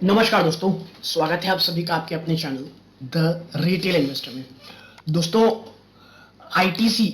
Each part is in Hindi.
नमस्कार दोस्तों, स्वागत है आप सभी का आपके अपने चैनल द रिटेल इन्वेस्टर में। दोस्तों, आईटीसी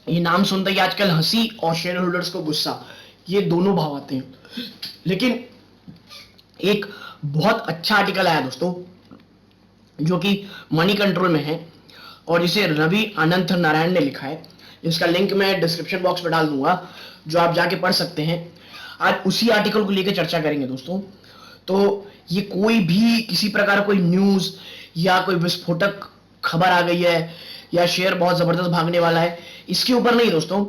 ये नाम सुनते ही आजकल हंसी और शेयर होल्डर्स को गुस्सा, ये दोनों भाव आते हैं। लेकिन एक बहुत अच्छा आर्टिकल आया दोस्तों, जो कि मनी कंट्रोल में है और जिसे रवि अनंत नारायण ने लिखा है। इसका लिंक मैं डिस्क्रिप्शन बॉक्स में डाल दूंगा, जो आप जाके पढ़ सकते हैं। आज उसी आर्टिकल को लेकर चर्चा करेंगे दोस्तों। तो ये कोई भी किसी प्रकार कोई न्यूज या कोई विस्फोटक खबर आ गई है या शेयर बहुत जबरदस्त भागने वाला है, इसके ऊपर नहीं दोस्तों।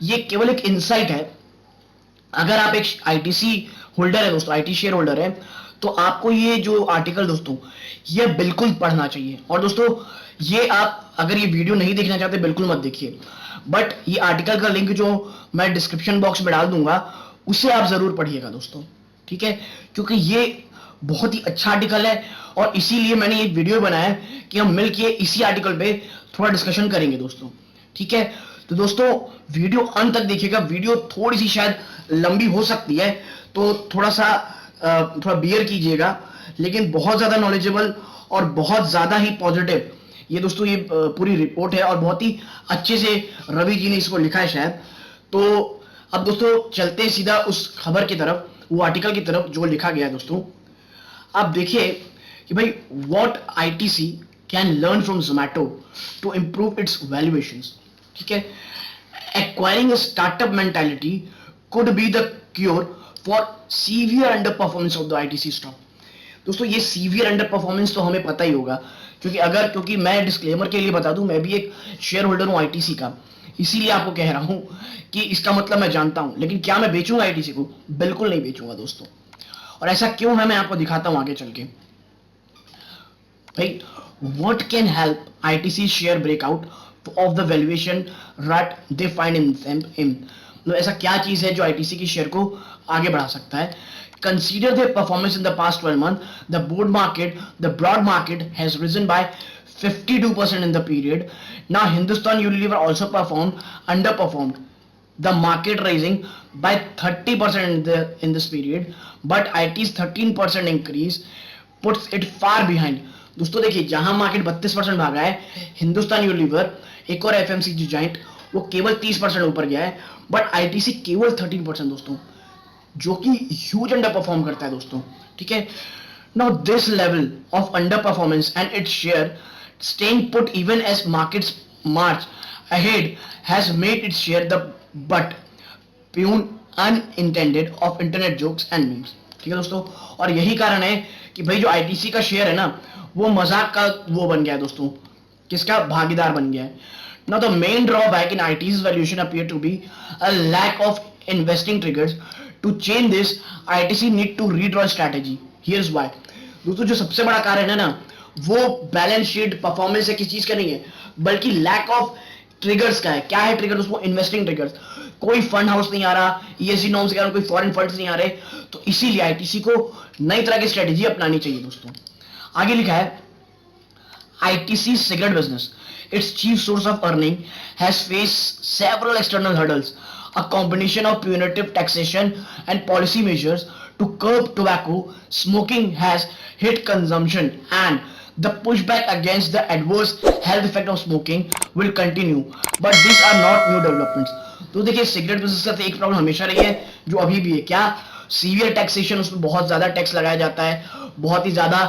ये केवल एक इंसाइट है। अगर आप एक आईटीसी होल्डर है दोस्तों, आईटी शेयर होल्डर है, तो आपको ये जो आर्टिकल दोस्तों ये बिल्कुल पढ़ना चाहिए। और दोस्तों, ये आप अगर ये वीडियो नहीं देखना चाहते बिल्कुल मत देखिए, बट ये आर्टिकल का लिंक जो मैं डिस्क्रिप्शन बॉक्स में डाल दूंगा उसे आप जरूर पढ़िएगा दोस्तों, ठीक है। क्योंकि ये बहुत ही अच्छा आर्टिकल है और इसीलिए मैंने एक वीडियो बनाया है कि हम मिलके इसी आर्टिकल पे थोड़ा डिस्कशन करेंगे दोस्तों, ठीक है। तो दोस्तों, वीडियो अंत तक देखिएगा। वीडियो थोड़ी सी शायद लंबी हो सकती है, तो थोड़ा बियर कीजिएगा, लेकिन बहुत ज्यादा नॉलेजेबल और बहुत ज्यादा ही पॉजिटिव ये दोस्तों ये पूरी रिपोर्ट है और बहुत ही अच्छे से रवि जी ने इसको लिखा है शायद। तो अब दोस्तों चलते हैं सीधा उस खबर की तरफ, वो आर्टिकल की तरफ जो लिखा गया है दोस्तों। आप देखिए कि भाई what ITC can learn from Zomato to improve its valuations, ठीक है। Acquiring a startup mentality could be the cure for severe under performance of the ITC stock. दोस्तों, ये सीवियर अंडर परफॉर्मेंस तो हमें पता ही होगा, क्योंकि मैं डिस्क्लेमर के लिए बता दूं, मैं भी एक शेयर होल्डर हूं आईटीसी का, इसीलिए आपको कह रहा हूं कि इसका मतलब मैं जानता हूं। लेकिन क्या मैं बेचूंगा आईटीसी को? बिल्कुल नहीं बेचूंगा दोस्तों। और ऐसा क्यों है मैं आपको दिखाता हूं आगे चल के। भाई, what can help ITC share breakout of the valuation रट दे फाइंड इन मतलब ऐसा क्या चीज है जो आईटीसी की शेयर को आगे बढ़ा सकता है। Consider their performance in the past 12 months. The broad market has risen by 52% in the period. Now Hindustan Unilever also underperformed the market, rising by 30% in this period, but IT's 13% increase puts it far behind. दोस्तों देखिए, जहां मार्केट 32% भागा है, हिंदुस्तान यूनिलीवर एक और एफएमसीजी जाइंट वो केवल 30% ऊपर गया है, बट आईटीसी केवल 13% दोस्तों, जो कि ह्यूज अंडर परफॉर्म करता है दोस्तों, ठीक है। Now this level of under performance and its share staying put even as markets march ahead has made its share the butt प्यून unintended of internet jokes and memes, ठीक है दोस्तों। और यही कारण है कि भाई जो आईटीसी का शेयर है ना, वो मजाक का वो बन गया है दोस्तों, किसका भागीदार बन गया है। Now the main drawback in its valuation appear to be a lack of investing triggers. To change this, ITC need to redraw strategy. Here's why. दोस्तों, जो सबसे बड़ा कारण है ना, वो बैलेंस शीट परफॉर्मेंस है, किस चीज का नहीं है, बल्कि लैक ऑफ ट्रिगर्स का है। क्या है ट्रिगर दोस्तों? Investing triggers. कोई फंड हाउस नहीं आ रहा, ईएसजी नॉर्म्स के कारण कोई फॉरेन फंड्स नहीं आ रहे, तो इसीलिए आईटीसी को नई तरह की स्ट्रेटेजी अपनानी चाहिए दोस्तों। आगे लिखा है, ITC cigarette business, its chief source of earning, has faced several external hurdles. A combination of punitive taxation and policy measures to curb tobacco smoking has hit consumption, and the pushback against the adverse health effect of smoking will continue. But these are not new developments. तो देखिए, सिगरेट बिजनेस का तो एक प्रॉब्लम हमेशा रही है, जो अभी भी है। क्या? सीवियर टैक्सेशन, उसमें बहुत ज्यादा टैक्स लगाया जाता है, बहुत ही ज्यादा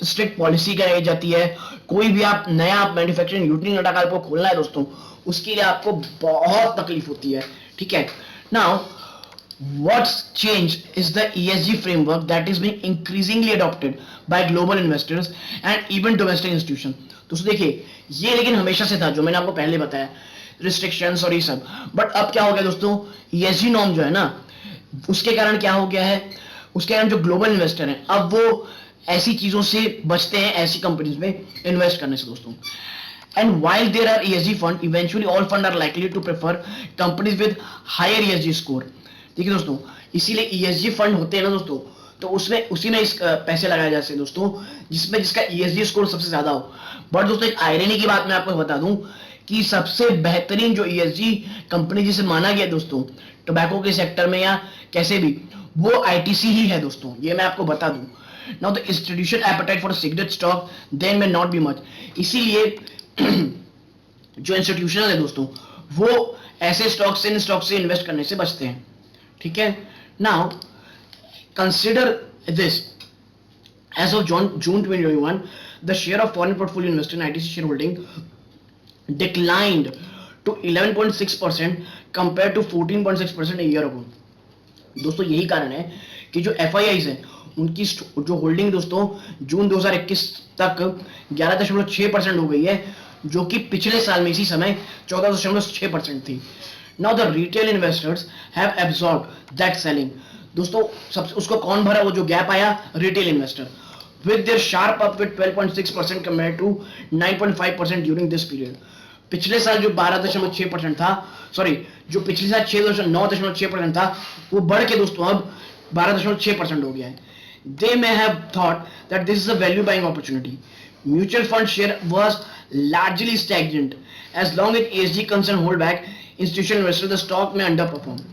स्ट्रिक्ट पॉलिसी कराई जाती है। कोई भी आप नया मैन्युफैक्चरिंग यूनिट अगर आपको खोलना है दोस्तों, उसके लिए आपको बहुत तकलीफ होती है, ठीक है। Now what's changed is the ESG framework that is being increasingly adopted by global investors and even domestic institutions. दोस्तों देखिए, ये लेकिन हमेशा से था, जो मैंने आपको पहले बताया, रिस्ट्रिक्शंस और ये सब। बट अब क्या हो गया दोस्तों, ESG नॉर्म जो है ना, उसके कारण क्या हो गया है, उसके कारण जो ग्लोबल इन्वेस्टर हैं, अब वो ऐसी चीजों से बचते हैं, ऐसी कंपनीज में इन्वेस्ट करने से दोस्तों। And while there are ESG fund, eventually all fund are likely to prefer companies with higher ESG score. ठीक है दोस्तों, इसीलिए ESG फंड होते हैं ना दोस्तों, तो उसमें उसी में पैसे लगाए जाते हैं दोस्तों, जिसका ESG स्कोर सबसे ज्यादा हो। बट दोस्तों, एक आयरनी की बात मैं आपको बता दूं कि सबसे बेहतरीन जो ESG कंपनी जिसे माना गया दोस्तों, टोबैको के सेक्टर में या कैसे भी, वो आईटीसी ही है दोस्तों, ये मैं आपको बता दूं। Now the institution appetite for cigarette stock then may not be much, इसीलिए जो इंस्टीट्यूशन है दोस्तों वो ऐसे स्टॉक से इन्वेस्ट करने से बचते हैं, ठीक है। Now consider this, as of June 2021 the share of foreign portfolio invested in ITC shareholding declined to 11.6% compared to 14.6% a year ago। दोस्तों यही कारण है कि जो FIIs हैं उनकी जो होल्डिंग दोस्तों जून 2021 तक 11.6% हो गई है, जो कि पिछले साल में इसी समय 14.6% थी। Now the retail investors have absorbed that selling. दोस्तों सबसे उसको कौन भरा, वो जो गैप आया, retail investor, with their sharp up with 12.6% compared to 9.5% during this period। पिछले साल जो 12.6% था, सॉरी जो पिछले साल 9.6% था, वो बढ़ के दोस्तों अब 12.6% हो गया है। They may have thought that this is a value buying opportunity। Mutual fund share was largely stagnant as long as ESG concern hold back institutional investor, the stock में underperform।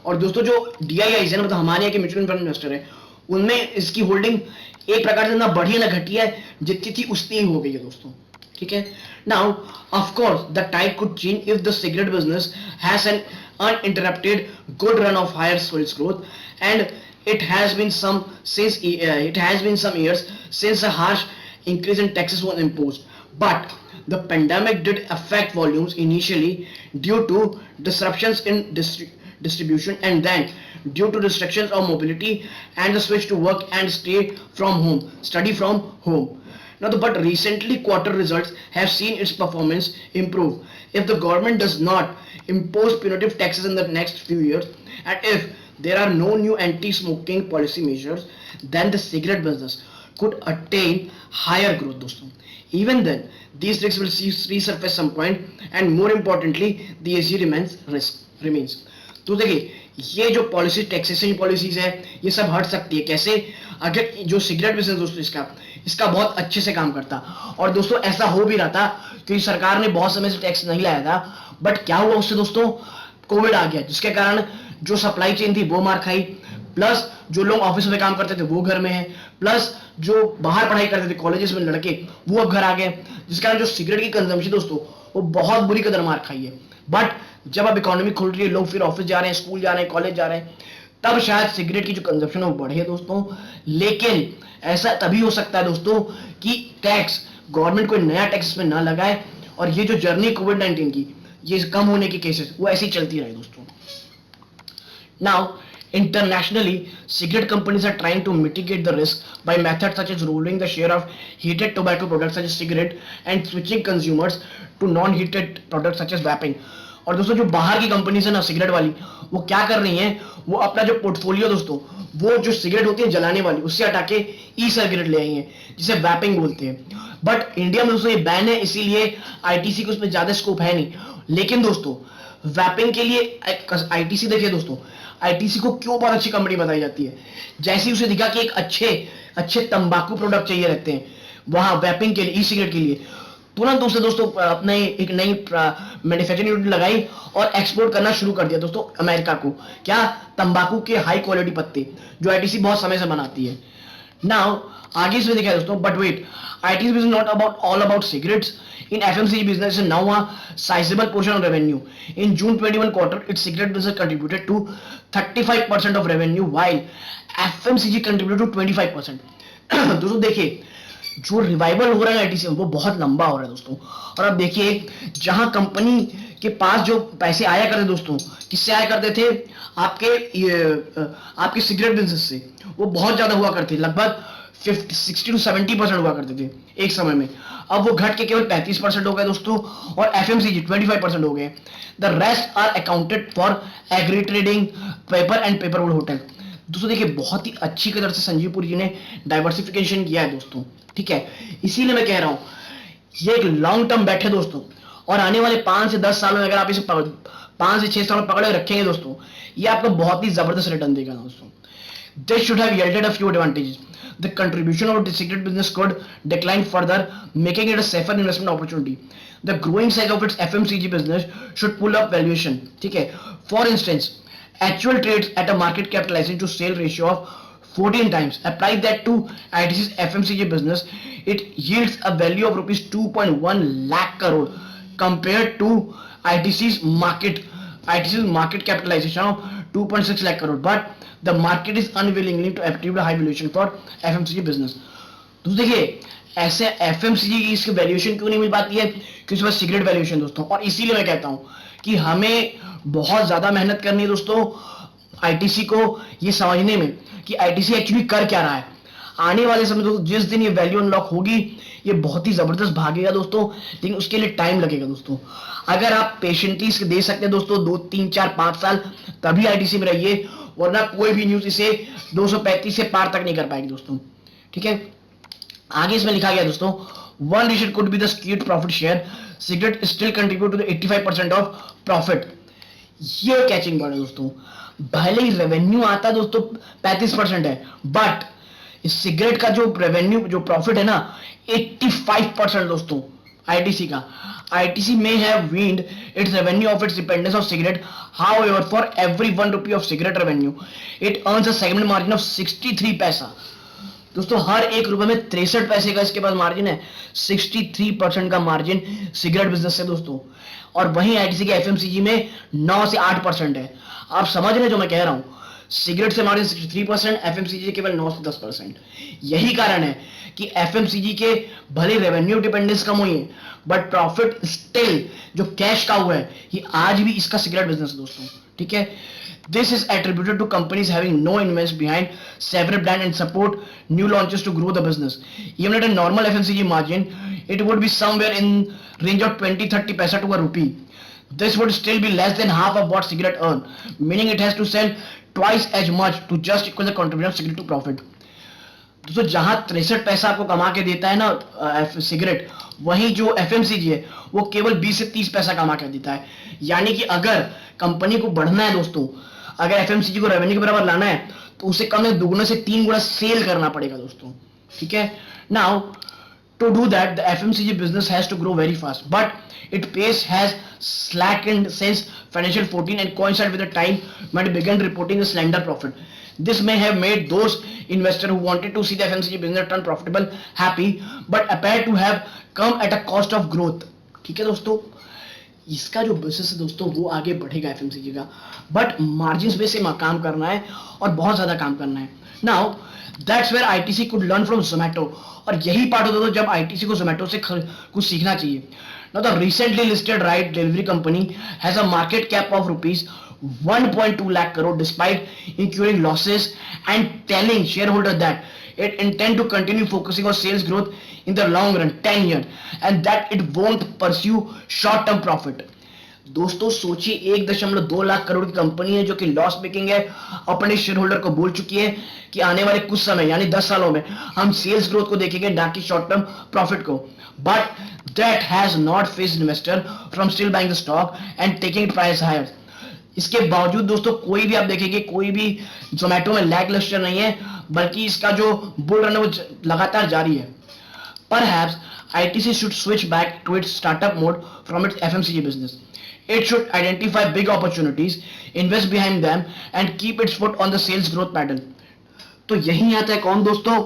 और दोस्तों जो DIIs है ना, मतलब हमारे यहाँ के म्यूचुअल फंड इन्वेस्टर है, उनमें इसकी होल्डिंग एक प्रकार से ना बढ़ी ना घटी है, जितनी थी उतनी ही हो गई है दोस्तों, ठीक है। Now of course the tide could change if the cigarette business has an uninterrupted good run of higher sales growth, and it has been some years since a harsh increase in taxes was imposed, but the pandemic did affect volumes initially due to disruptions in distribution, and then due to restrictions of mobility and the switch to work and study from home। Now, but recently quarter results have seen its performance improve. If the government does not impose punitive taxes in the next few years, and if there are no new anti-smoking policy measures, then the cigarette business could attain higher growth दोस्तों। Even then, these risks will resurface some point, and more importantly, the ESG remains। तो देखिए ये जो पॉलिसी, टैक्सेशन पॉलिसीज है, ये सब हट सकती है कैसे, अगर जो सिगरेट बिजनेस दोस्तों इसका बहुत अच्छे से काम करता। और दोस्तों ऐसा हो भी रहा था कि सरकार ने बहुत समय से टैक्स नहीं लाया था, बट क्या हुआ उससे दोस्तों, कोविड आ गया, जिसके कारण जो सप्लाई चेन थी वो मार खाई, प्लस जो लोग ऑफिस में काम करते थे वो घर में है, प्लस जो बाहर पढ़ाई करते थे कॉलेजेस में लड़के, वो अब घर आ गए, जिस कारण जो सिगरेट की कंजम्पशन दोस्तों वो बहुत बुरी कदर मार खाई है। बट जब अब इकोनॉमी खुल रही है, लोग फिर ऑफिस जा रहे हैं, स्कूल जा रहे हैं, कॉलेज जा रहे हैं, तब शायद सिगरेट की जो कंजम्पशन है वो बढ़े दोस्तों। लेकिन ऐसा तभी हो सकता है दोस्तों कि टैक्स, गवर्नमेंट कोई नया टैक्स में ना लगाए, और ये जो जर्नी कोविड-19 की, ये कम होने की केसेस वो ऐसी चलती रहे दोस्तों। Now internationally, cigarette companies are trying to mitigate the risk by methods such as rolling the share of heated tobacco products such as cigarette and switching consumers to non-heated products such as vaping। और दोस्तों जो बाहर की कंपनीज है ना सिगरेट वाली, वो क्या कर रही हैं, वो अपना जो पोर्टफोलियो दोस्तों, वो जो सिगरेट होती है जलाने वाली, उससे हटा के ई सिगरेट ले आई हैं, जिसे वैपिंग बोलते हैं। बट इंडिया में दोस्तों ये बैन है, इसीलिए आईटीसी को उसमें ज्यादा स्कोप है नहीं। लेकिन दोस्तों वैपिंग के लिए आईटीसी, देखिए दोस्तों आईटीसी को क्यों बहुत अच्छी कंपनी बताई जाती है, जैसे उसे दिखा कि एक अच्छे तंबाकू प्रोडक्ट चाहिए रहते हैं, वहां वैपिंग के लिए, ई सिगरेट के लिए, तुरंत उसने दोस्तों अपने एक नई मैन्युफैक्चरिंग यूनिट लगाई और एक्सपोर्ट करना शुरू कर दिया दोस्तों अमेरिका को। क्या, तंबाकू के हाई क्वालिटी पत्ते, जो आईटीसी बहुत समय से बनाती है। नाउ आगे इसमें देखा दोस्तों, but wait, ITC business not about all about cigarettes. In FMCG business is now a sizable portion of revenue. In June 21 quarter, its cigarette business contributed to 35% of revenue, while FMCG contributed to 25%। दोस्तों देखिए जो रिवाइवल हो रहा है आईटीसी वो बहुत लंबा हो रहा है दोस्तों। और अब देखिए जहां कंपनी के पास जो पैसे आया करते दोस्तों, किससे आया करते थे, आपके सिगरेट बिजनेस से, वो बहुत ज्यादा हुआ करते, लगभग 60 to 70% हुआ करते थे एक समय में। अब वो घट के केवल 35% हो गए दोस्तों, और एफएमसीजी 25% हो गए। The rest are accounted for agri trading, paper and paperwood hotel. दोस्तों देखिए बहुत ही अच्छी कदर से संजीव पुरी जी ने डाइवर्सिफिकेशन किया है दोस्तों, ठीक है। इसीलिए मैं कह रहा हूं ये एक लॉन्ग टर्म बेट है दोस्तों, और आने वाले 5 से 10 सालों में अगर आप इसे 5 से 6 साल पकड़े रखेंगे दोस्तों, ये आपको बहुत ही जबरदस्त रिटर्न देगा दोस्तों। This should have yielded a few advantages. The contribution of the cigarette business could decline further, making it a safer investment opportunity. The growing size of its FMCG business should pull up valuation. ठीक है, for instance, actual trades at a market capitalization to sale ratio of 14 times. Apply that to ITC's FMCG business, it yields a value of rupees 2.1 lakh crore compared to ITC's market capitalization of 2.6 lakh crore. But the market is unwillingly to attribute a high valuation for FMCG business. तो देखिए ऐसे एफएमसीजी की इसकी वैल्यूएशन क्यों नहीं मिल पाती है, क्योंकि उसके पास सिगरेट वैल्यूएशन दोस्तों। और इसीलिए मैं कहता हूं कि हमें बहुत ज्यादा मेहनत करनी है दोस्तों आईटीसी को ये समझने में कि आईटीसी एक्चुअली कर क्या रहा है। आने वाले समय दोस्तों जिस दिन ये वैल्यू अनलॉक होगी ये बहुत ही जबरदस्त भागेगा दोस्तों, लेकिन उसके लिए टाइम लगेगा दोस्तों। अगर आप पेशेंटली इसके दे सकते हैं दोस्तों 2 3 4 5 साल, तभी आईटीसी में रहिए, वरना कोई भी न्यूज इसे 235 से पार तक नहीं कर पाएगी दोस्तों। ठीक है, आगे इसमें लिखा गया दोस्तों, one reason could be the skewed profit share, cigarette still contribute to the 85% of profit. ये कैचिंग वर्ड है दोस्तों। भले ही रेवेन्यू आता दोस्तों 35% है, बट इस सिगरेट का जो रेवेन्यू जो प्रॉफिट है ना 85% दोस्तों आईटीसी का। ITC may have weaned its revenue of its dependence of cigarette. However, for every 1 rupee of cigarette revenue, it earns a segment margin of 63 पैसा। दोस्तों हर 1 रुपए में 63 पैसे का इसके पास मार्जिन है। 63% का मार्जिन सिगरेट बिजनेस से दोस्तों, और वहीं आईटीसी के एफएमसीजी में 9 से 8% है। आप समझ रहे हैं जो मैं कह रहा हूं, सिगरेट से मार्जिन 63%, एफएमसीजी केवल 9 से 10%। यही कारण है कि एफएमसीजी के भले रेवेन्यू डिपेंडेंस कम हुई है, बट प्रॉफिट स्टिल जो कैश का हुआ है ये आज भी इसका सिगरेट बिजनेस दोस्तों। ठीक है, this is attributed to companies having no invest behind several brand and support new launches to grow the business. Even at a normal FMCG margin, it would be somewhere in range of 20-30 paisa to a rupee. This would still be less than half of what cigarette earn, meaning it has to sell twice as much to just equal the contribution of cigarette to profit. दोस्तों जहां 63 पैसा आपको कमा के देता है ना सिगरेट, वहीं जो एफएमसीजी है वो केवल 20 से 30 पैसा कमा के देता है। यानी कि अगर कंपनी को बढ़ना है दोस्तों, अगर एफएमसीजी को रेवेन्यू के बराबर लाना है तो उसे कम से दुगने से 3 गुना सेल करना पड़ेगा दोस्तों। ठीक है, now to do that the FMCG business has to grow very fast, but its pace has slackened since financial 14 and coincide with the time when it began reporting a slender profit. This may have made those investors who wanted to see the FMCG business turn profitable happy, but appear to have come at a cost of growth. ठीक है दोस्तों, इसका जो बिजनेस है दोस्तों वो आगे बढ़ेगा एफएमसीजी का, बट मार्जिन पे से काम करना है और बहुत ज्यादा काम करना है। Now that's where ITC could learn from Zomato, और यही पार्ट होता है जब आईटीसी को जोमैटो से कुछ सीखना चाहिए। Now the recently listed ride delivery company has a market cap of rupees 1.2 lakh crore despite incurring losses and telling shareholders that it intend to continue focusing on sales growth in the long run 10 years and that it won't pursue short term profit। दोस्तों सोचिए 1.2 लाख करोड़ की कंपनी है जो कि लॉस मेकिंग है, अपने शेयर होल्डर को बोल चुकी है कि आने वाले कुछ समय यानी 10 सालों में हम सेल्स ग्रोथ को देखेंगे ना कि शॉर्ट टर्म प्रॉफिट को। But that has not fazed investor from still buying the stock and taking it price higher. इसके बावजूद दोस्तों कोई भी आप देखेंगे कोई भी जोमेटो में लैक लस्टर नहीं है, बल्कि इसका जो बुल रन है वो लगातार जारी है। Perhaps ITC should switch back to its startup mode from its FMCG business. It should identify big opportunities, invest behind them, and keep its foot on the sales growth pedal. तो यही आता है कौन दोस्तों,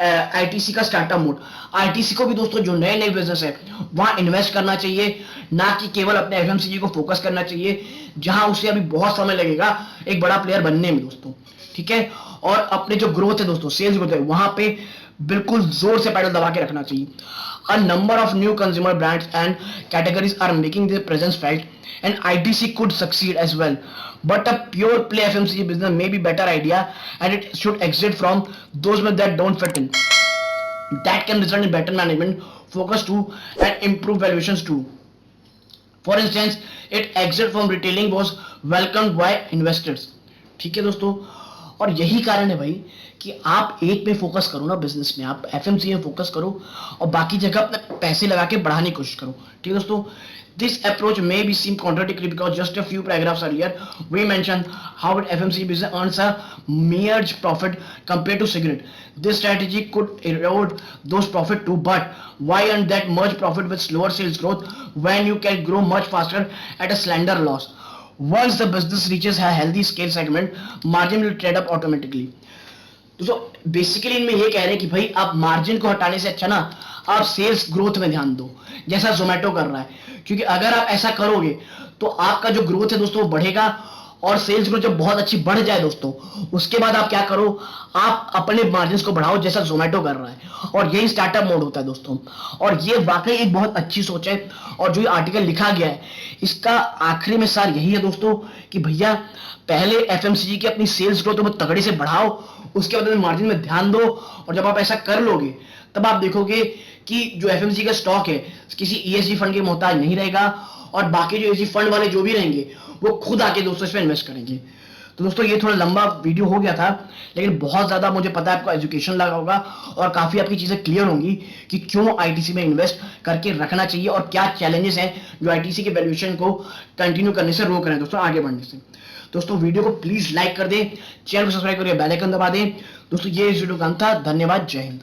आईटीसी का स्टार्टअप मोड। आईटीसी को भी दोस्तों जो नए नए बिजनेस है वहां इन्वेस्ट करना चाहिए, ना कि केवल अपने एफएमसीजी को फोकस करना चाहिए जहां उसे अभी बहुत समय लगेगा एक बड़ा प्लेयर बनने में दोस्तों। ठीक है, और अपने जो ग्रोथ है दोस्तों सेल्स ग्रोथ है वहां पे बिल्कुल जोर से पैडल दबा के रखना चाहिए। A number of new consumer brands and categories are making their presence felt, and ITC could succeed as well. But a pure play FMCG business may be better idea, and it should exit from those that don't fit in. That can result in better management, focus too, and improve valuations too. For instance, its exit from retailing was welcomed by investors. ठीक है दोस्तों, और यही कारण है भाई कि आप एक में फोकस करो ना बिजनेस में, आप एफएमसीजी में फोकस करो और बाकी जगह अपने पैसे लगा के बढ़ाने की कोशिश करो। ठीक है दोस्तों, this approach may be seem contradictory because just a few paragraphs earlier we mentioned how FMCG business earns a mere profit compared to cigarette. This strategy could erode those profit too, but why earn that much profit with slower sales growth when you can grow much faster at a slender loss? Once the business reaches a healthy scale segment, margin will trade up automatically. दोस्तों बेसिकली इनमें ये कह रहे हैं कि भाई आप मार्जिन को हटाने से अच्छा ना आप सेल्स ग्रोथ में ध्यान दो, जैसा जोमेटो कर रहा है। क्योंकि अगर आप ऐसा करोगे तो आपका जो ग्रोथ है दोस्तों वो बढ़ेगा, और सेल्स ग्रोथ जब बहुत अच्छी बढ़ जाए दोस्तों, उसके बाद आप क्या करो, आप अपने मार्जिन को बढ़ाओ जैसा जोमेटो कर रहा है। और यही स्टार्टअप मोड होता है दोस्तों, और ये वाकई एक बहुत अच्छी सोच है। और जो ये आर्टिकल लिखा गया है इसका आखिरी में सार यही है दोस्तों कि भैया पहले एफएमसीजी की अपनी सेल्स ग्रोथ बहुत तगड़े से बढ़ाओ, उसके बाद मार्जिन में ध्यान दो। और जब आप ऐसा कर लोगे तब आप देखोगे कि जो एफएमसीजी का स्टॉक है किसी ईएसजी फंड के मोहताज नहीं रहेगा, और बाकी जो ईएसजी फंड वाले जो भी रहेंगे वो खुद आके दोस्तों इसमें इन्वेस्ट करेंगे। तो दोस्तों ये थोड़ा लंबा वीडियो हो गया था, लेकिन बहुत ज्यादा मुझे पता है आपको एजुकेशन लगा होगा और काफी आपकी चीजें क्लियर होंगी कि क्यों आईटीसी में इन्वेस्ट करके रखना चाहिए और क्या चैलेंजेस हैं जो आईटीसी के वैल्यूएशन को कंटिन्यू करने से रोक रहे हैं दोस्तों आगे बढ़ने से। दोस्तों वीडियो को प्लीज लाइक कर दें, चैनल को सब्सक्राइब करिए, बेल आइकन दबा दें। दोस्तों ये इस वीडियो का अंत था। धन्यवाद, जय हिंद।